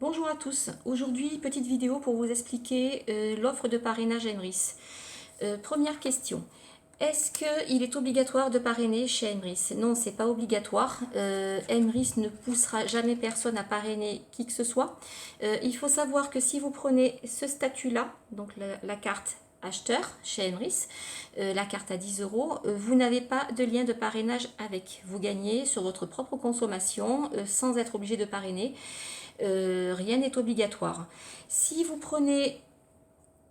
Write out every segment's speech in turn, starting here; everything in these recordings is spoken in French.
Bonjour à tous, aujourd'hui petite vidéo pour vous expliquer l'offre de parrainage Emrys. Première question, est-ce qu'il est obligatoire de parrainer chez Emrys? Non, c'est pas obligatoire. Emrys ne poussera jamais personne à parrainer qui que ce soit. Il faut savoir que si vous prenez ce statut-là, donc la carte acheteur chez Emrys, la carte à 10 euros, vous n'avez pas de lien de parrainage avec. Vous gagnez sur votre propre consommation sans être obligé de parrainer. Rien n'est obligatoire. Si vous prenez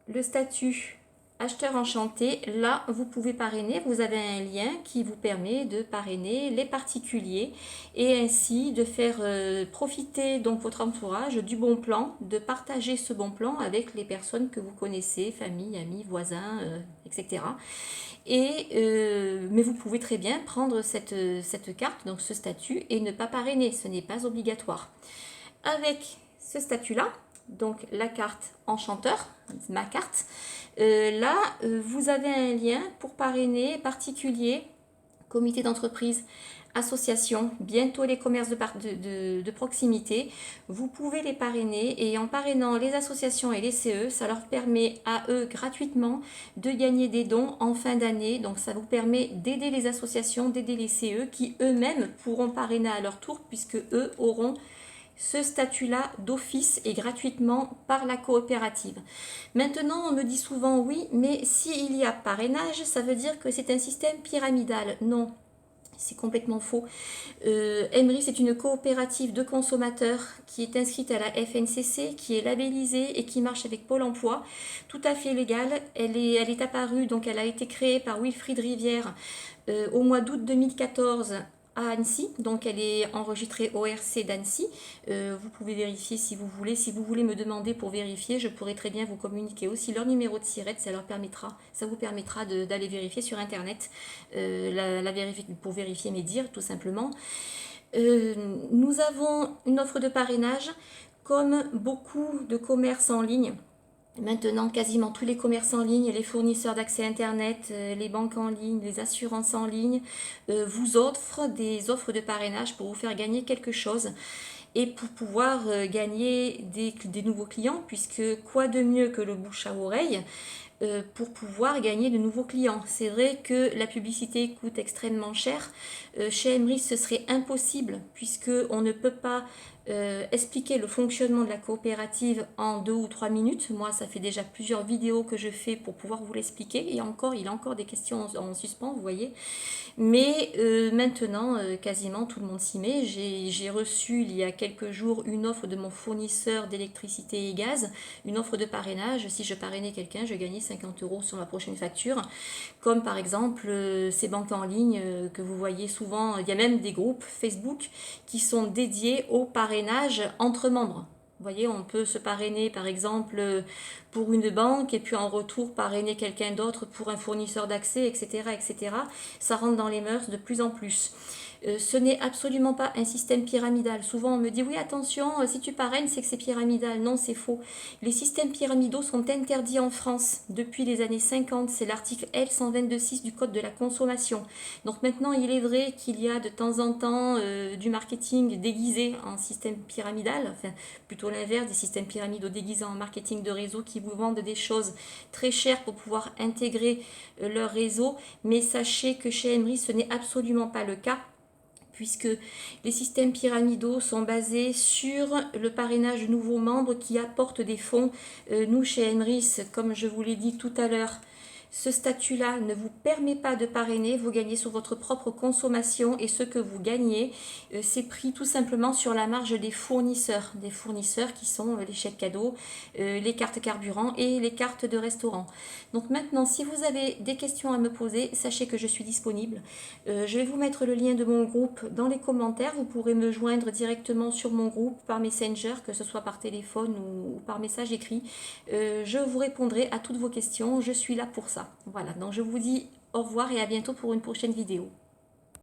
le statut acheteur enchanté, là vous pouvez parrainer, vous avez un lien qui vous permet de parrainer les particuliers et ainsi de faire profiter donc votre entourage du bon plan, de partager ce bon plan avec les personnes que vous connaissez, famille, amis, voisins, etc. Mais vous pouvez très bien prendre cette carte, donc ce statut, et ne pas parrainer, ce n'est pas obligatoire. Avec ce statut-là, donc la carte enchanteur, ma carte, là, vous avez un lien pour parrainer particuliers, comité d'entreprise, association, bientôt les commerces de proximité. Vous pouvez les parrainer et en parrainant les associations et les CE, ça leur permet à eux gratuitement de gagner des dons en fin d'année. Donc ça vous permet d'aider les associations, d'aider les CE qui eux-mêmes pourront parrainer à leur tour puisque eux auront ce statut-là d'office et gratuitement par la coopérative. Maintenant, on me dit souvent oui, mais s'il y a parrainage, ça veut dire que c'est un système pyramidal. Non, c'est complètement faux. Emrys est une coopérative de consommateurs qui est inscrite à la FNCC, qui est labellisée et qui marche avec Pôle emploi, tout à fait légale. Elle est apparue, donc elle a été créée par Wilfried Rivière au mois d'août 2014 à Annecy, donc elle est enregistrée au RC d'Annecy. Vous pouvez vérifier si vous voulez. Si vous voulez me demander pour vérifier, je pourrais très bien vous communiquer aussi leur numéro de SIRET. Ça vous permettra d'aller vérifier sur internet pour vérifier mes dires, tout simplement. Nous avons une offre de parrainage comme beaucoup de commerces en ligne. Maintenant, quasiment tous les commerces en ligne, les fournisseurs d'accès Internet, les banques en ligne, les assurances en ligne vous offrent des offres de parrainage pour vous faire gagner quelque chose et pour pouvoir gagner des nouveaux clients, puisque quoi de mieux que le bouche à oreille pour pouvoir gagner de nouveaux clients. C'est vrai que la publicité coûte extrêmement cher. Chez Emrys, ce serait impossible puisque on ne peut pas expliquer le fonctionnement de la coopérative en 2 ou 3 minutes. Moi, ça fait déjà plusieurs vidéos que je fais pour pouvoir vous l'expliquer. Et encore, il y a encore des questions en suspens, vous voyez. Mais maintenant, quasiment tout le monde s'y met. J'ai reçu il y a quelques jours une offre de mon fournisseur d'électricité et gaz, une offre de parrainage. Si je parrainais quelqu'un, je gagnais 50 euros sur ma prochaine facture. Comme par exemple ces banques en ligne que vous voyez souvent. Il y a même des groupes Facebook qui sont dédiés au parrainage entre membres. Vous voyez, on peut se parrainer par exemple pour une banque et puis en retour parrainer quelqu'un d'autre pour un fournisseur d'accès, etc., etc. Ça rentre dans les mœurs de plus en plus. Ce n'est absolument pas un système pyramidal. Souvent on me dit oui attention, si tu parraines c'est que c'est pyramidal. Non, c'est faux. Les systèmes pyramidaux sont interdits en France depuis les années 50. C'est l'article L 122.6 du Code de la consommation. Donc maintenant il est vrai qu'il y a de temps en temps du marketing déguisé en système pyramidal, enfin plutôt l'inverse, des systèmes pyramidaux déguisés en marketing de réseau qui vous vendent des choses très chères pour pouvoir intégrer leur réseau. Mais sachez que chez Emrys ce n'est absolument pas le cas, puisque les systèmes pyramidaux sont basés sur le parrainage de nouveaux membres qui apportent des fonds. Nous, chez Emrys, comme je vous l'ai dit tout à l'heure, ce statut-là ne vous permet pas de parrainer, vous gagnez sur votre propre consommation et ce que vous gagnez, c'est pris tout simplement sur la marge des fournisseurs qui sont les chèques cadeaux, les cartes carburant et les cartes de restaurant. Donc maintenant, si vous avez des questions à me poser, sachez que je suis disponible. Je vais vous mettre le lien de mon groupe dans les commentaires, vous pourrez me joindre directement sur mon groupe par Messenger, que ce soit par téléphone ou par message écrit. Je vous répondrai à toutes vos questions, je suis là pour ça. Voilà, donc je vous dis au revoir et à bientôt pour une prochaine vidéo.